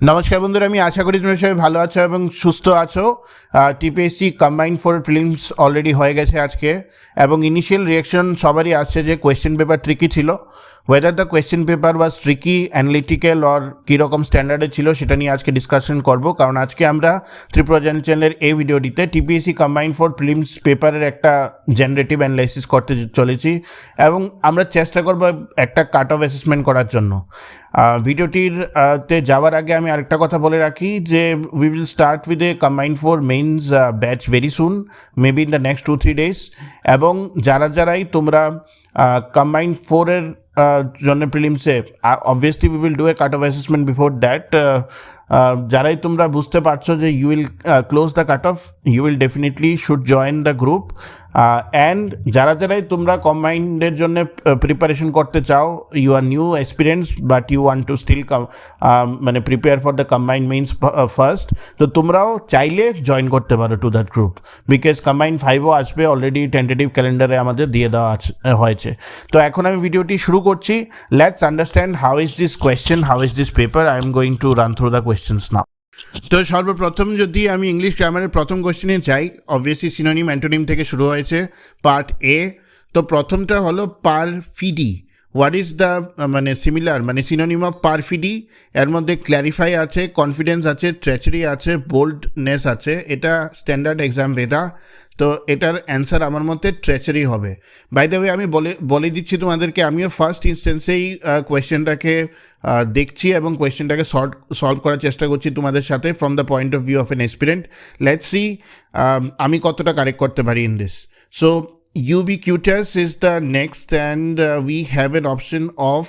নমস্কার বন্ধুরা, আমি আশা করি তোমরা সবাই ভালো আছো এবং সুস্থ আছো। TPSC combined four prelims already হয়ে গেছে আজকে, এবং ইনিশিয়াল রিয়াকশন সবারই আসছে যে কোয়েশ্চেন পেপার ট্রিকি ছিল। Whether the question paper was tricky, analytical or কীরকম স্ট্যান্ডার্ডের ছিল সেটা নিয়ে আজকে ডিসকাশন করব, কারণ আজকে আমরা ত্রিপুরা জার্নাল চ্যানেলের এই ভিডিওটিতে টিপিএসসি কম্বাইন্ড ফোর প্রিলিমস পেপারের একটা জেনারেটিভ অ্যানালাইসিস করতে চলেছি, এবং আমরা চেষ্টা করব একটা কাট অফ অ্যাসেসমেন্ট করার জন্য। ভিডিওটির তে যাওয়ার আগে আমি আরেকটা কথা বলে রাখি যে we will start with a combined four mains batch very soon, maybe in the next 2-3 days। এবং যারাই তোমরা কম্বাইন্ড ফোরের জন্য প্রিলিমসে, obviously we will do a cut off assessment before that. যারাই তোমরা বুঝতে পারছো যে you will close the cut off, you will definitely should join the group. And যারাই তোমরা কম্বাইন্ডের জন্য প্রিপারেশন করতে চাও, you are new experience but you want to still মানে prepare for the combined mains first, তো তোমরাও চাইলে জয়েন করতে পারো to that group, because combined 5ও আসবে, অলরেডি টেন্টেটিভ ক্যালেন্ডারে আমাদের দিয়ে দেওয়া হয়েছে। তো এখন আমি ভিডিওটি শুরু করছি। Let's understand how is this question, how is this paper. I am going to run through the questions now. তো সর্বপ্রথম যদি আমি ইংলিশ গ্রামারের প্রথম কোয়েশ্চেনে যাই, অবভিয়াসলি সিনোনিম অ্যান্টোনিম থেকে শুরু হয়েছে পার্ট এ। তো প্রথমটা হলো পারফিডি। হোয়াট ইজ দ্য মানে সিমিলার মানে সিনোনিম অফ পারফিডি? এর মধ্যে ক্ল্যারিফাই আছে, কনফিডেন্স আছে, ট্রেচারি আছে, বোল্ডনেস আছে। এটা স্ট্যান্ডার্ড এক্সাম বেদা, তো এটার অ্যান্সার আমার মতে ট্রেচারি হবে। বাই দ্য ওয়ে আমি বলে দিচ্ছি তোমাদেরকে, আমিও ফার্স্ট ইনস্ট্যান্সেই কোয়েশ্চেনটাকে দেখছি এবং কোয়েশ্চেনটাকে সলভ করার চেষ্টা করছি তোমাদের সাথে from the point of view of an aspirant. Let's see আমি কতটা কারেক্ট করতে পারি in this. So ubiquitous is the next, and we have an option of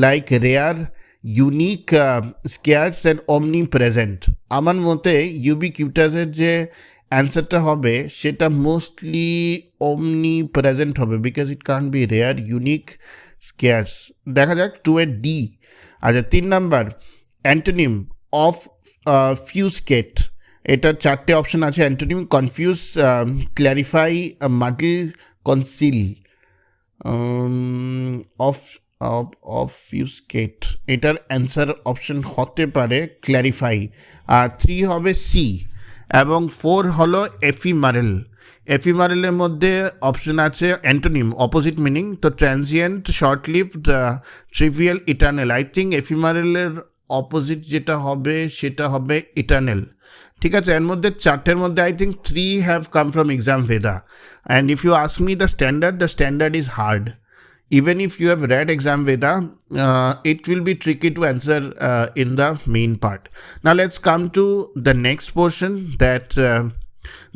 like rare, unique, scarce and omnipresent. আমার মতে ubiquitous-এর যে অ্যান্সারটা হবে সেটা মোস্টলি omnipresent হবে, because it can't be rare, unique, scarce. দেখা যাক 2-D। আচ্ছা, 3 নাম্বার অ্যান্টোনিম অফ ফিউসকেট। এটার 4টে অপশন আছে। Antonym confuse, clarify, muddle, conceal. Obfuscate এটার অ্যান্সার অপশন হতে পারে ক্ল্যারিফাই। আর 3 হবে সি, এবং 4 হলো এফিমারেল। এফিমারেলের মধ্যে অপশন আছে অ্যান্টোনিম অপোজিট মিনিং, তো transient, short lived, trivial, eternal. I think এফিমারেলের অপোজিট যেটা হবে সেটা হবে ইটার্নাল। ঠিক আছে, এর মধ্যে 4টের মধ্যে I think 3 have come from exam ভেদা। And if you ask me the standard is hard. Even if you have read exam Veda, it will be tricky to answer in the main part. Now let's come to the next portion, that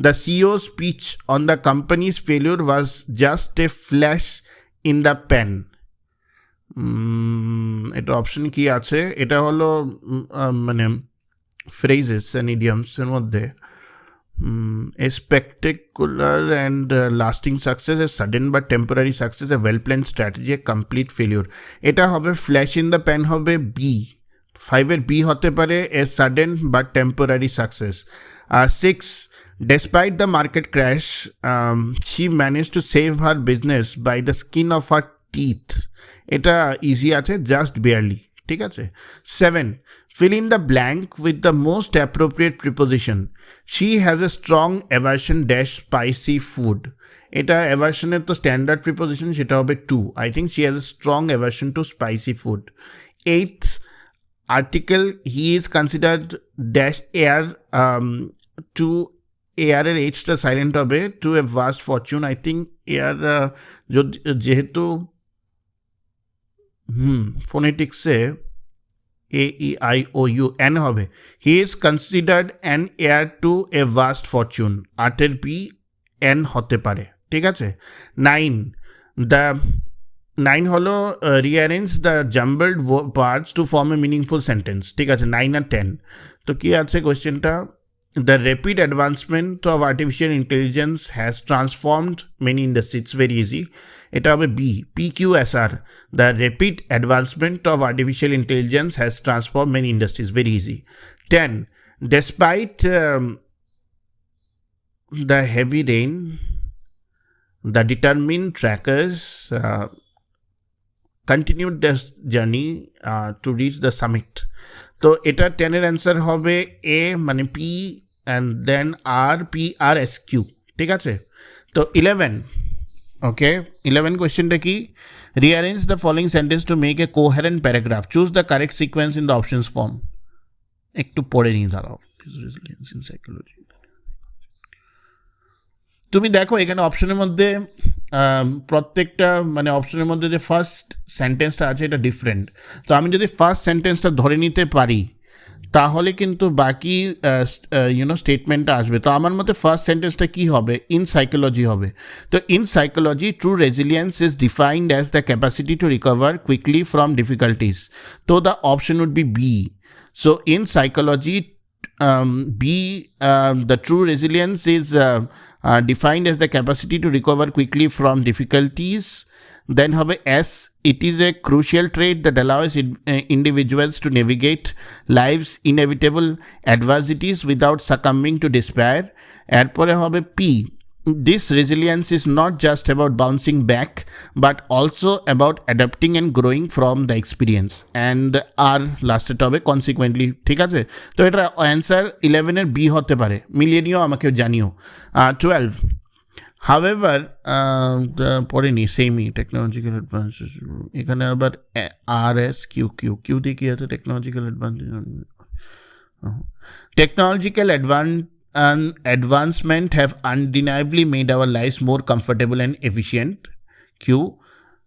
the CEO's speech on the company's failure was just a flash in the pan. এটা option কি আছে? এটা হলো মানে phrases and idioms এর মধ্যে a spectacular and lasting success, a sudden but temporary success, a well planned strategy, a complete failure. এটা হবে flash in the pan, হবে বি। 5-এর বি হতে পারে a sudden but temporary success। 6, despite the market crash, she managed to save her business by the skin of her teeth. এটা easy আছে, just barely। ঠিক আছে। 7, fill in the blank with the most appropriate preposition. She has a strong aversion dash spicy food. এটা অ্যাভার্শনের তো standard preposition, সেটা হবে to. I think she has a strong aversion to spicy food. 8th article, he is considered dash heir, to এয়ারের এইচটা silent হবে, to a vast fortune. I think heir যেহেতু ফোনেটিক্সে AEIOU N হবে, he is considered an heir to a vast fortune. 8-এর B an হতে পারে। ঠিক আছে। 9 হলো rearrange the jumbled parts to form a meaningful sentence. ঠিক আছে, 9 আর 10। তো কি আছে কোয়েশ্চেনটা? The rapid advancement of artificial intelligence has transformed many industries. It's very easy. It will be PQSR. The rapid advancement of artificial intelligence has transformed many industries. Very easy. 10. Despite the heavy rain, the determined trackers continued their journey to reach the summit. তো এটা 10-এর answer হবে A, মানে P and then R, P R S Q, ঠিক আছে। তো 11, okay, 11 কোয়েশ্চেনটা কি, rearrange the following sentence to make a coherent paragraph, choose the correct sequence in the options form. একটু পড়ে নিয়ে দাঁড়াও। সাইকোলজি, তুমি দেখো এখানে অপশনের মধ্যে প্রত্যেকটা মানে অপশনের মধ্যে যে ফার্স্ট সেন্টেন্সটা আছে এটা ডিফারেন্ট। তো আমি যদি ফার্স্ট সেন্টেন্সটা ধরে নিতে পারি তাহলে কিন্তু বাকি স্টেটমেন্টটা আসবে। তো আমার মতে ফার্স্ট সেন্টেন্সটা কী হবে, ইন সাইকোলজি হবে। তো in psychology true resilience is defined as the capacity to recover quickly from difficulties. তো the option would be B. So in psychology B, the true resilience is defined as the capacity to recover quickly from difficulties. Then have S, it is a crucial trait that allows individuals to navigate life's inevitable adversities without succumbing to despair. এরপরে হবে P, this resilience is not just about bouncing back but also about adapting and growing from the experience. And R লাস্টের হবে consequently, ঠিক আছে। তো এটা answer 11-এর B হতে পারে, মিলিয়ে নিও, আমাকে জানিও। 12, however, পড়েনি সেমই, টেকনোলজিক্যাল অ্যাডভান্সেস, এখানে আবার আর এস কিউ কিউ, কিউ দিয়ে কী আছে, technological technological advancement have undeniably made our lives more comfortable and efficient. Q,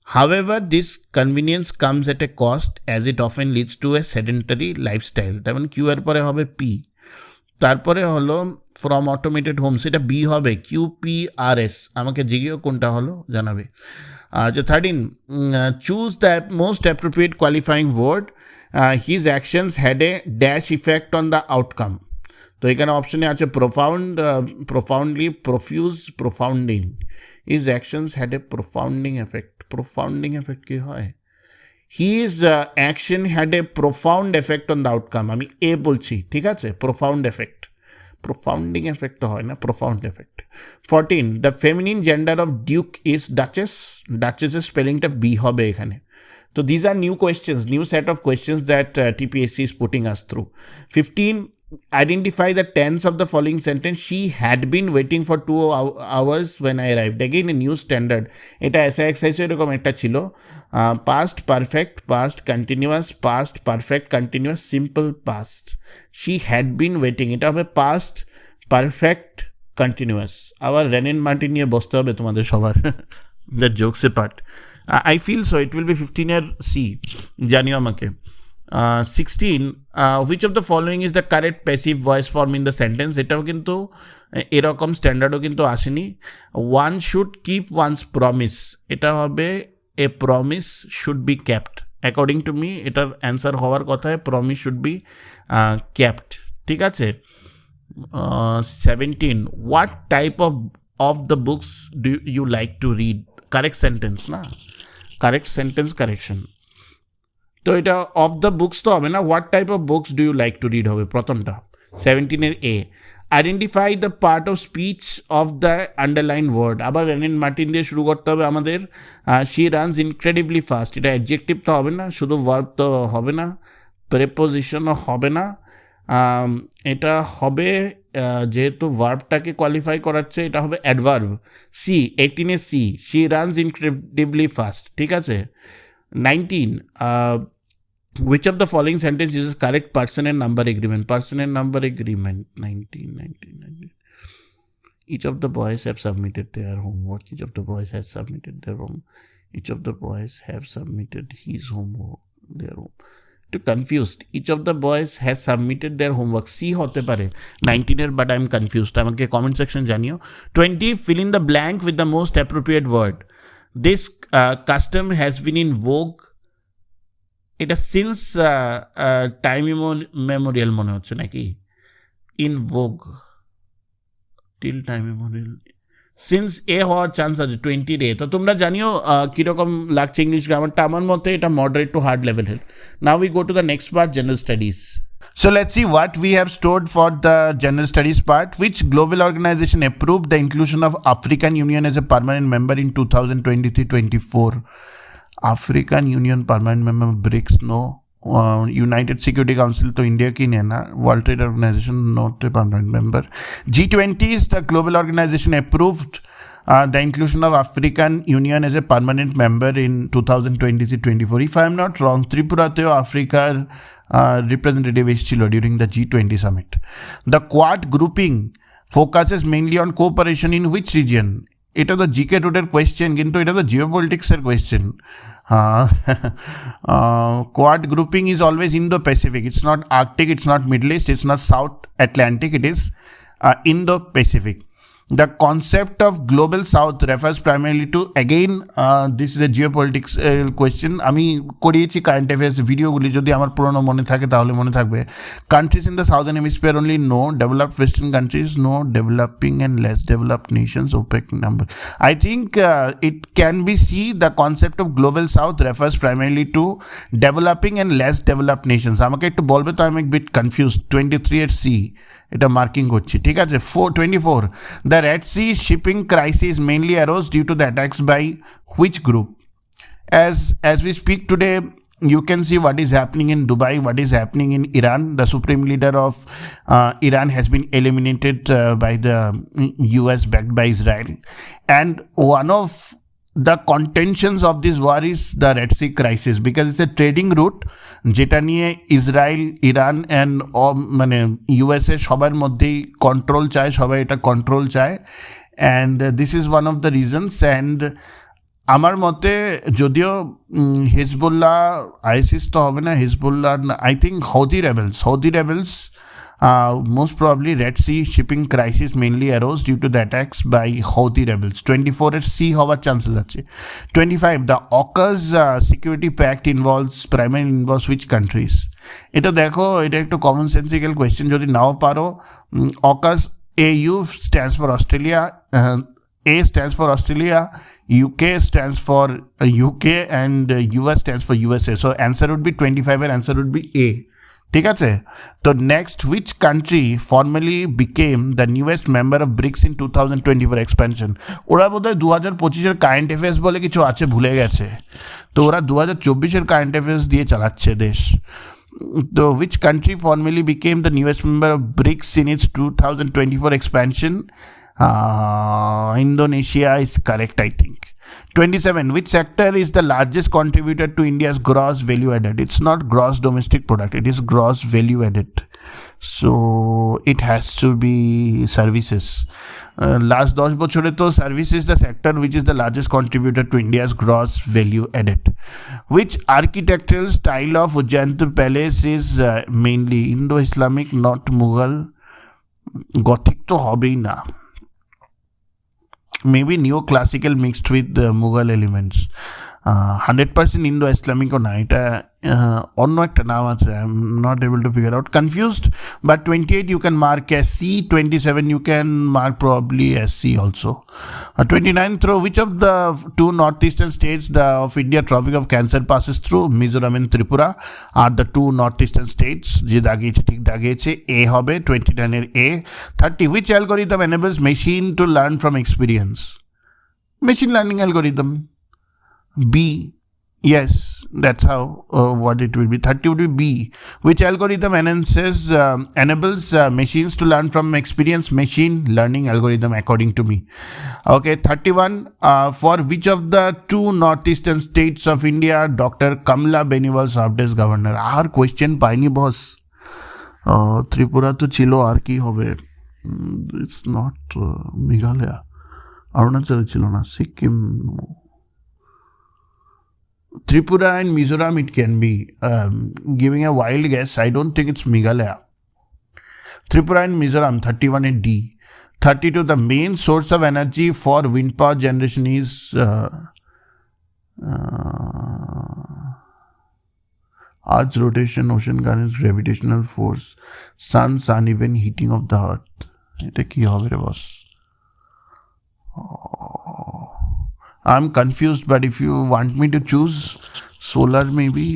however, this convenience comes at a cost as it often leads to a sedentary lifestyle. তেমন Q এর পরে হবে P, তারপরে হলো from automated homes, এটা B হবে, QPRS, আমাকে জিগিও কোনটা হলো জানাবে। যে 13, choose the most appropriate qualifying word, his actions had a dash effect on the outcome. তো এখানে অপশনে আছে profound, profoundly, profuse, profounding. His actions had a profounding effect, profounding effect কি হয়, his action had a profound effect on the outcome, আমি A বলছি, ঠিক আছে, প্রোফাউন্ড এফেক্ট, প্রোফাউন্ডিং এফেক্ট তো হয় না, profound effect. 14, the feminine gender of duke is duchess, ডাচেসের স্পেলিংটা বি হবে এখানে। তো these are new questions, new set of questions that TPSC is putting us through. 15, identify the tense of the following sentence, she had been waiting for 2 hours when I arrived. Again a new standard, এটা exercise এরকম একটা ছিল, past perfect, past continuous, past perfect continuous, simple past. she had been waiting, এটা হবে past perfect continuous. আবার Wren and Martin নিয়ে বসতে হবে তোমাদের সবার, that jokes a part. I feel so it will be 15-এর সি, জানিও আমাকে। 16, which of the following is the correct passive voice form in the sentence, এটাও কিন্তু এরকম স্ট্যান্ডার্ডও কিন্তু আসেনি। one should keep one's promise, এটা হবে a promise should be kept, according to me এটার অ্যান্সার হওয়ার কথা, promise should be kept, ঠিক আছে। 17, what type of the books do you like to read, correct sentence না, কারেক্ট সেন্টেন্স কারেকশন। তো এটা অফ দ্য বুকস তো হবে না, what type of books do you like to read হবে প্রথমটা। 17-এর A, identify the part of speech of the underline word, আবার রেনিন মার্টিন দিয়ে শুরু করতে হবে আমাদের। শি রানস ইনক্রেডিবলি ফাস্ট, এটা অ্যাডজেক্টিভ তো হবে না, শুধু ভার্ব তো হবে না, প্রেপোজিশনও হবে না, এটা হবে যেহেতু ভার্বটাকে কোয়ালিফাই করাচ্ছে এটা হবে অ্যাডভার্ব। সি, 18-এ C, she runs incredibly fast, ঠিক আছে। 19, which of the following sentence uses correct person and number agreement, person and number agreement। 19, each of the boys have submitted their homework, each of the boys has submitted their homework, each of the boys have submitted his homework, their homework, too confused, each of the boys has submitted their homework, C হতে পারে 19-এর, but I'm confused, আমাকে comment section জানিও। 20, fill in the blank with the most appropriate word, this custom has been in vogue, এটা since time Memorial মনে হচ্ছে নাকি, in ভোগ, till time Memorial, since এ হওয়ার চান্স আছে 20-এর এ। তো তোমরা জানিও কীরকম লাগছে ইংলিশ গ্রামারটা, আমার মতে এটা মডারেট টু হার্ড লেভেলের। Now we go to the next part, general studies. So let's see what we have stored for the general studies part. Which global organization approved the inclusion of African Union as a permanent member in 2023-24? African Union permanent member, BRICS, no. United security council তো India কি নেয় না, world trade organization not a permanent member. G20 is the global organization approved the inclusion of African Union as a permanent member in 2023-24. If I am not wrong, Tripuraতেও আফ্রিকার representative এসেছিল during the G20 summit. The Quad grouping focuses mainly on cooperation in which region? এটা তো GK রুটের question, কিন্তু এটা তো জিওপলিটিক্সের question. Quad grouping is always Indo Pacific, it's not Arctic, it's not Middle East, it's not South Atlantic, it is Indo Pacific. The concept of global south refers primarily to, again this is a geopolitics question, আমি করিয়েছি current affairs ভিডিওগুলি, যদি আমার পুরনো মনে থাকে তাহলে মনে থাকবে। Countries in the southern hemisphere only, no. Developed western countries, no. Developing and less developed nations, OPEC number. I think it can be see the concept of global south refers primarily to developing and less developed nations. আমাকে একটু বলবে তো, I'm a bit confused। 23 এর C এটা marking করছি, ঠিক আছে। 24, the Red Sea shipping crisis mainly arose due to the attacks by which group? As we speak today, you can see what is happening in Dubai, what is happening in Iran. The supreme leader of Iran has been eliminated by the US, backed by Israel, and one of the contentions of this war is the Red Sea crisis, because it's a trading route যেটা নিয়ে Israel, Iran and মানে USA সবার মধ্যেই control চায়, সবাই এটা control চায়, and this is one of the reasons. And আমার মতে যদিও হিজবুল্লাহ, আইসিস তো হবে না, Hezbollah, I think Houthi rebels most probably Red Sea shipping crisis mainly arose due to the attacks by Houthi rebels. 24 এর C হওয়ার chances আছে। 25, the AUKUS security pact primarily involves which countries? এটা দেখো, এটা একটু কমন সেন্সিক্যাল কোয়েশ্চেন, যদি নাও পারো। AUKUS, AU stands for Australia, A stands for Australia, UK stands for UK, and US stands for USA. So answer would be 25 এর answer would be A, ঠিক আছে। তো next, which country formally became the newest member of BRICS in 2024 expansion? ওরা বোধহয় 2025-এর current affairs বলে কিছু আছে, ভুলে গেছে, তো ওরা 2024-এর কারেন্ট অ্যাফেয়ার্স দিয়ে চালাচ্ছে দেশ। তো which country formally became the newest member of BRICS in its 2024 expansion? Indonesia is correct, I think. 27, which sector is the largest contributor to India's gross value added? It's not gross domestic product, it is gross value added. So it has to be services. Last 10 বছরে তো service is the sector which is the largest contributor to India's gross value added. Which architectural style of Ujjaintu Palace is mainly Indo-Islamic, not Mughal? Gothic তো হবেই না, maybe neoclassical mixed with Mughal elements. 100% Indo-Islamic ও না, এটা অন্য একটা নাম আছে, I am not able to figure out, confused. But 28 you can mark as C, 27 you can mark probably as C also. 29, through which of the two northeastern states of India Tropic of Cancer passes through? Mizoram and Tripura are the two northeastern states. যে দাগিয়েছে ঠিক দাগিয়েছে, A হবে 29 এর A। 30, which algorithm enables machine to learn from experience? Machine learning algorithm, B. Yes, that's how what it will be. 30 would be B. Which algorithm enables machines to learn from experience? Machine learning algorithm, according to me. Okay, 31, for which of the two northeastern states of India Dr. Kamla Beniwal served as governor? R question পাইনি বস। ত্রিপুরা তো ছিল, আর কি হবে? It's not Meghalaya, Arunachal ছিল না, Sikkim, Tripura and Mizoram it can be. Giving a wild guess, I don't think it's Meghalaya. Tripura and Mizoram, 31 and D. 32, the main source of energy for wind power generation is Earth's rotation, ocean currents, gravitational force, sun's uneven heating of the earth. এটা কি হবে রে বস? I'm confused, but if you want me to choose solar maybe,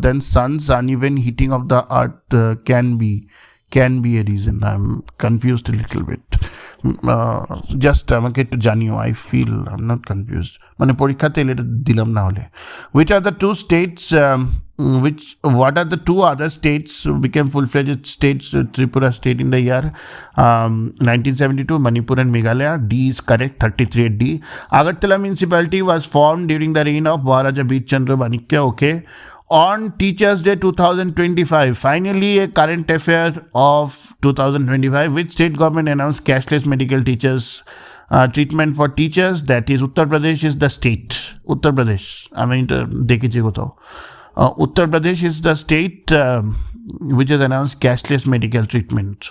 then sun's uneven heating of the earth can be a reason. I'm confused a little bit. Just আমাকে একটু জানিও, I feel I'm not confused, মানে পরীক্ষাতে এটা দিলাম না হলে। Which are the two states What are the two other states became full-fledged states? Tripura state in the year 1972, Manipur and Meghalaya. D is correct, 33D. Agartala municipality was formed during the reign of Maharaja Bir Chandra Manikya. Okay. On Teachers Day 2025, finally a current affair of 2025, which state government announced cashless medical teachers treatment for teachers? That is Uttar Pradesh is the state. Uttar Pradesh. I mean, dekhiye kotao. Uttar Pradesh is the state which has announced cashless medical treatment.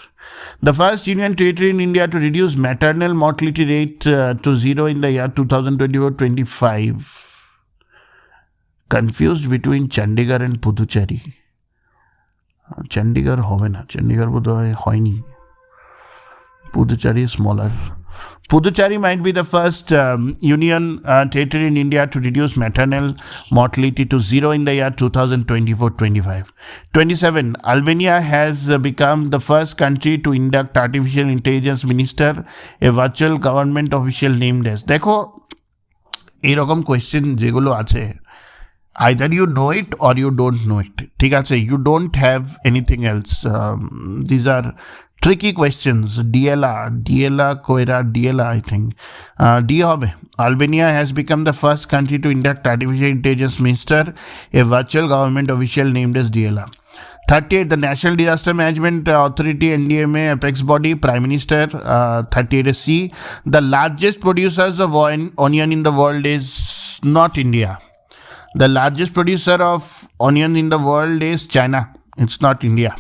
The first union territory in India to reduce maternal mortality rate to zero in the year 2024-25. Confused between Chandigarh and Puducherry. Chandigarh hobe na. Chandigarh bodhoy hoyni. Puducherry is smaller. Puducherry might be the first union territory in India to reduce maternal mortality to zero in the year 2024-25. 27. Albania has become the first country to induct artificial intelligence minister, a virtual government official named as. দেখো এরকম question যেগুলো আছে, either you know it or you don't know it. ঠিক আছে, you don't have anything else. These are tricky questions. DLA, Koira, DLA, I think. D hobe. Albania has become the first country to induct artificial intelligence minister, a virtual government official named as DLA. 38. The National Disaster Management Authority, NDMA, apex body, Prime Minister. 38 is C. The largest producers of onion in the world is not India. The largest producer of onion in the world is China. It's not India.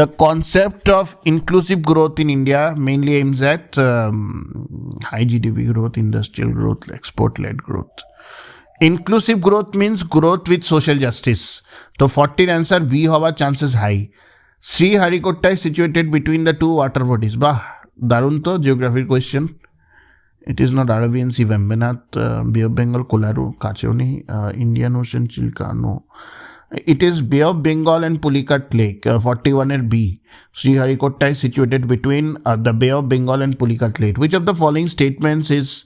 The concept of inclusive growth in India mainly aims at high GDP growth, industrial growth, export-led growth. Inclusive growth means growth with social justice. So 14 answer B howa chances high. Sriharikota is situated between the two water bodies. Bah, darun to geography question. It is not Arabian Sea, Vembenath, Bay of Bengal, Kolaru, Kachoni, Indian Ocean, Chilka, no. It is Bay of Bengal and Pulicat Lake, 41 at B. Sriharikota is situated between the Bay of Bengal and Pulicat Lake. Which of the following statements is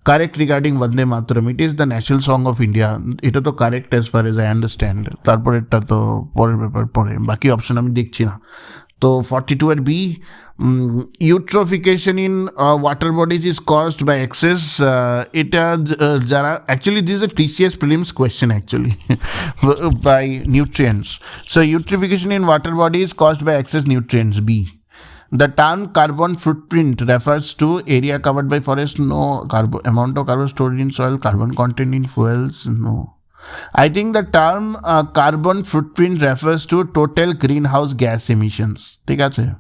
correct regarding Vande Mataram? It is the national song of India. It is correct as far as I understand. Tarpor eta to porer paper pore. Baki option ami dekhchi na. So 42 at B, eutrophication in water bodies is caused by excess. Actually, this is a TCS prelims question actually by nutrients. So eutrophication in water body is caused by excess nutrients. B. The term carbon footprint refers to area covered by forest. No. Amount of carbon stored in soil. Carbon content in fuels. No. I think the term carbon footprint refers to total greenhouse gas emissions. ठीक है.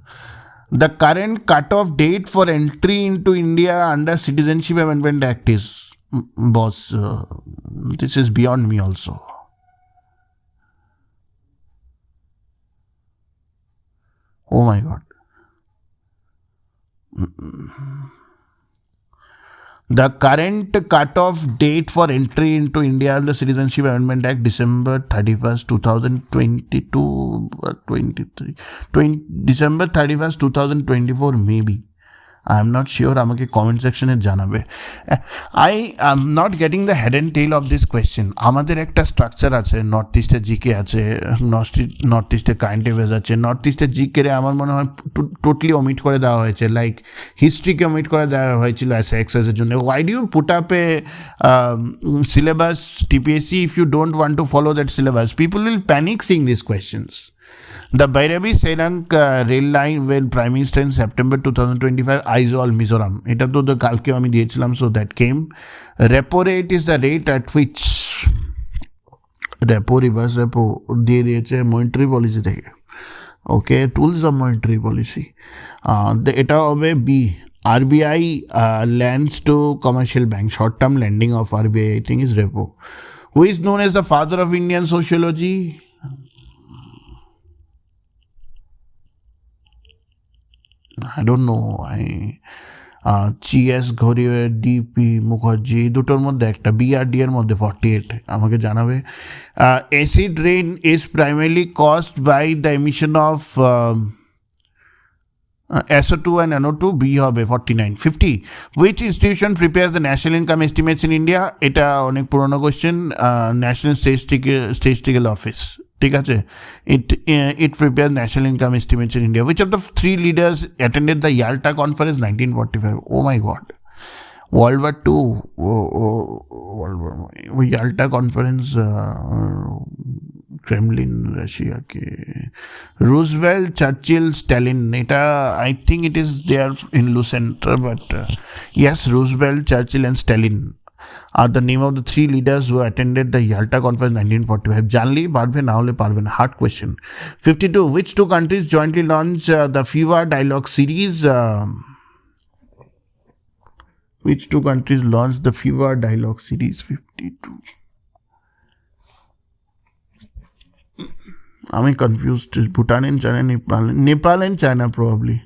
The current cut-off date for entry into India under Citizenship Amendment Act is, boss, this is beyond me also. Oh my God. The current cut-off date for entry into India under Citizenship Amendment Act, December 31st, 2022, 23, December 31st, 2024, maybe. I am not sure. আমাকে comment section এ জানাবে. I am not getting the head and tail of this question. আমাদের একটা structure আছে, north ইস্টে GK আছে, north ইস্টে current affairs আছে, north ইস্টে জিকে আমার মনে হয় টোটালি ওমিট করে দেওয়া হয়েছে, লাইক হিস্ট্রিকে ওমিট করে দেওয়া হয়েছিল এক্সাইজের জন্য. Why do you put up a syllabus TPSC if you don't want to follow that syllabus? People will panic seeing these questions. The Bairabi-Serang rail line when Prime Minister in September 2025, Aizawl, Mizoram. এটা তো কালকে আমি দিয়েছিলাম, so that came. Repo rate is the rate at which repo, reverse repo দিয়ে দিয়েছে monetary policy থেকে. Okay, tools of monetary policy. এটা হবে B. RBI lends to commercial bank. Short-term lending of RBI, I think, is repo. Who is known as the father of Indian sociology? I don't know. GS ঘড়িয়ে DP Mukherjee দুটোর মধ্যে একটা BRD এর মধ্যে 48 আমাকে জানাবে. Acid rain is primarily caused by the emission of SO2 and NO2 B হবে 49 50 which institution prepares the national income estimates in India এটা অনেক পুরনো কোশ্চেন ন্যাশনাল স্ট্যাটিস্টিক্যাল অফিস ঠিক আছে it prepares national income estimates in India which of the three leaders attended the Yalta conference 1945 oh my god World War II Yalta conference Kremlin Russia ke Roosevelt Churchill Stalin eta I think it is there in loose center but yes Roosevelt Churchill and Stalin are the name of the three leaders who attended the Yalta conference 1945 Janli parbe na hole parbe na hard question 52 which two countries jointly launched the FIFA dialogue series which two countries launched the FIFA dialogue series 52 I'm confused. Bhutan and China, Nepal and China probably.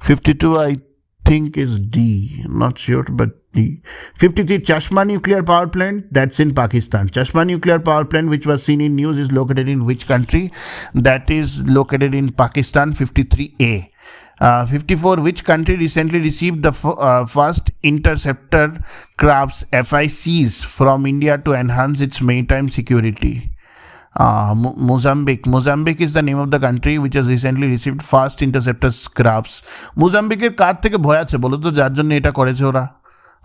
52 I think is D. Not sure but D. 53 Chashma nuclear power plant that's in Pakistan. Chashma nuclear power plant which was seen in news is located in which country? That is located in Pakistan 53A. 54 which country recently received the first interceptor crafts FICs from India to enhance its maritime security? Mozambique is the name of the country which has recently received first interceptor crafts. Mozambique এর কার থেকে ভয় আছে বলো তো যার জন্য এটা করেছে ওরা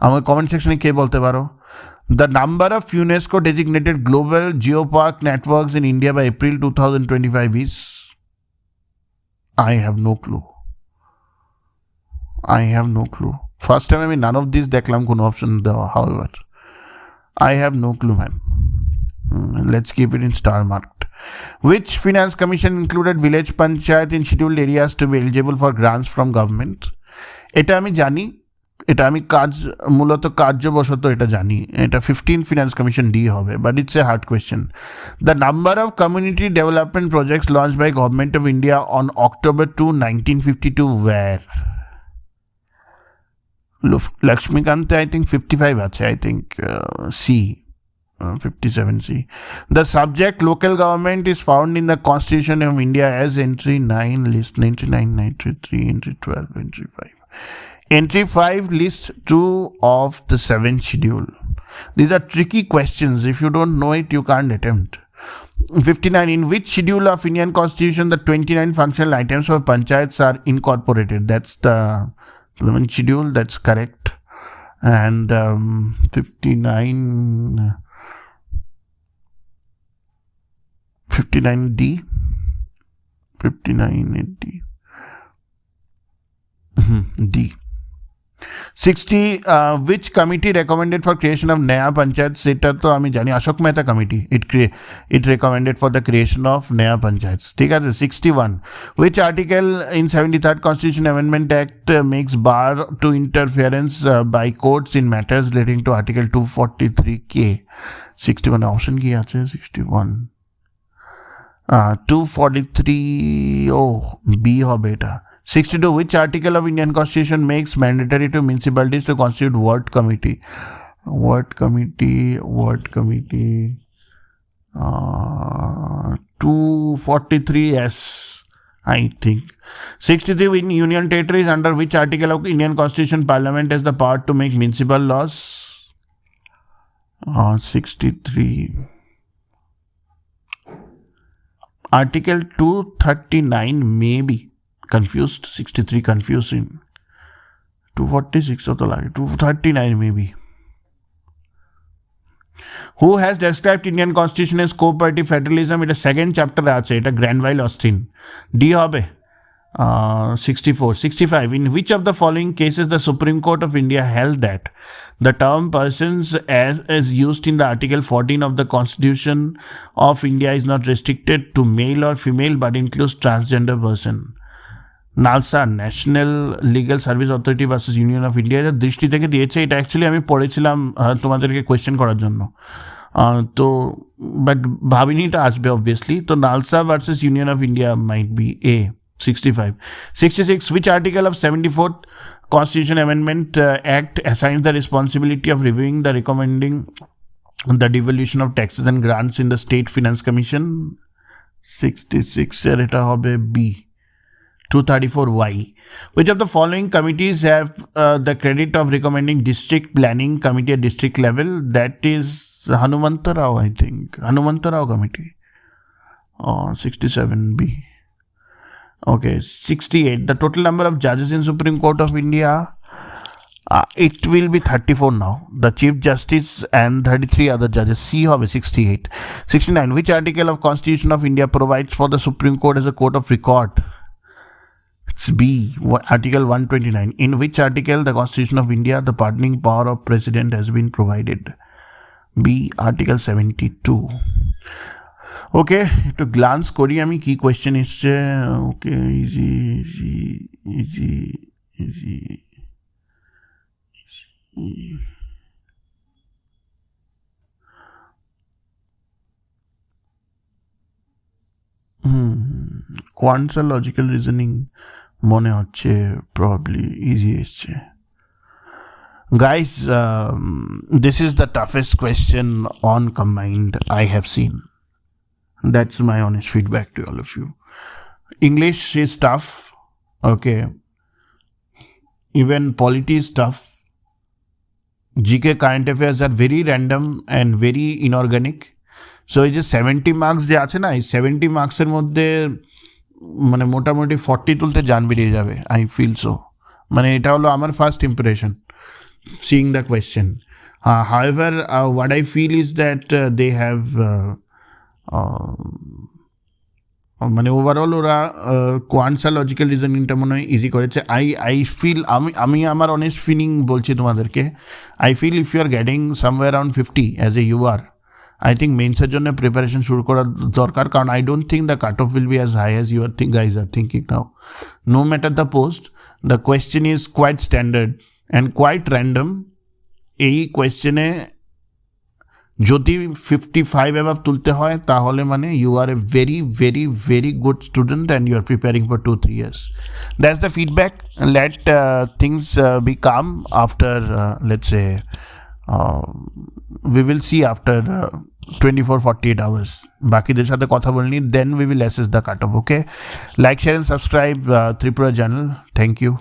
আমার কমেন্ট সেকশনে কে বলতে পারো The number of UNESCO designated global geopark networks in India by April 2025 is I have no clue. First time আমি none of these দেখলাম কোনো অপশন দেওয়া however I have no clue man. Let's keep it in star marked. Which finance commission included village panchayat in scheduled areas to be eligible for grants from government? এটা আমি জানি এটা আমি মূলত কার্যবশত এটা জানি এটা 15 finance commission D হবে but it's a hard question. The number of community development projects launched by government of India on October 2 1952 were Lakshmikant I think 55 আছে I think C 57C. The subject local government is found in the Constitution of India as entry 9 list 99, entry 3, entry 12, entry 5. Entry 5 lists 2 of the 7th schedule. These are tricky questions. If you don't know it, you can't attempt. 59. In which schedule of Indian Constitution the 29 functional items of panchayats are incorporated? That's the 11th schedule. That's correct. And 59D 59D D 60 which committee recommended for creation of Naya Panchayat সেটা তো আমি জানি Ashok Mehta committee it recommended for the creation of Naya Panchayats ঠিক আছে 61 which article in 73rd Constitution Amendment Act makes bar to interference by courts in matters relating to article 243K 61 option কি আছে 61 243 B হবে এটা 62 which article of Indian Constitution makes mandatory to municipalities to constitute ward committee 243S I think 63 in union territories under which article of Indian Constitution Parliament has the power to make municipal laws 63 Article 239 maybe confused 63 confusing 246 or 239 maybe who has described Indian Constitution as cooperative federalism এটা second chapter আছে এটা Granville Austin D হবে 64 65 in which of the following cases the Supreme Court of India held that the term persons as used in the article 14 of the Constitution of India is not restricted to male or female but includes transgender person NALSA national legal service authority versus union of India এর দৃষ্টি থেকে দিয়েছে এটা actually আমি পড়েছিলাম তোমাদেরকে question করার জন্য তো বাট ভাবিনি এটা আসবে অবভিয়াসলি তো NALSA versus union of India might B A 65 66 which article of 74th Constitution Amendment Act assigns the responsibility of reviewing the recommending the devolution of taxes and grants in the State Finance Commission 66 এর এটা হবে B 234Y Which of the following committees have the credit of recommending district planning committee at district level? That is Hanumanta Rao, I think. Hanumanta Rao committee. 67B. Okay, 68. The total number of judges in Supreme Court of India, it will be 34 now. The Chief Justice and 33 other judges. C hobe 68. 69. Which article of Constitution of India provides for the Supreme Court as a court of record? It's B, Article 129. In which article the Constitution of India, the pardoning power of President has been provided? B, Article 72. Okay, to glance kori ami ki question এসছে. Okay, easy. Quants logical reasoning মনে হচ্ছে probably easy এসছে. Guys, this is the toughest question on combined I have seen. That's my honest feedback to all of you. English is tough. Okay. Even polity is tough. GK current affairs are very random and very inorganic. So এই যে 70 marks যে আছে না, এই 70 মার্কসের মধ্যে মানে মোটামুটি 40 তুলতে জান বেরিয়ে যাবে. I feel so. মানে এটা হলো আমার first impression seeing the question. However, what I feel is that they have মানে ওভারঅল ওরা কোয়ান্টস লজিক্যাল রিজনিংটা মনে হয় ইজি করেছে. আই ফিল আমি আমার অনেস্ট ফিলিং বলছি তোমাদেরকে. I feel if you are getting somewhere around 50 as a UR, I think মেন্সের জন্য প্রিপারেশন শুরু করা দরকার, কারণ I don't think the cut off will be as high as you are guys are thinking now. No matter the post, the question is quite standard and quite random. এই কোয়েশ্চেনে যদি 55 above তুলতে হয় তাহলে মানে you are a very good student and you are preparing for 2-3 years. That's the feedback. Let things be calm after let's say we will see after 24-48 hours. বাকিদের সাথে কথা বলনি, then we will assess the cutoff. Okay, like, share and subscribe Tripura Journal. Thank you.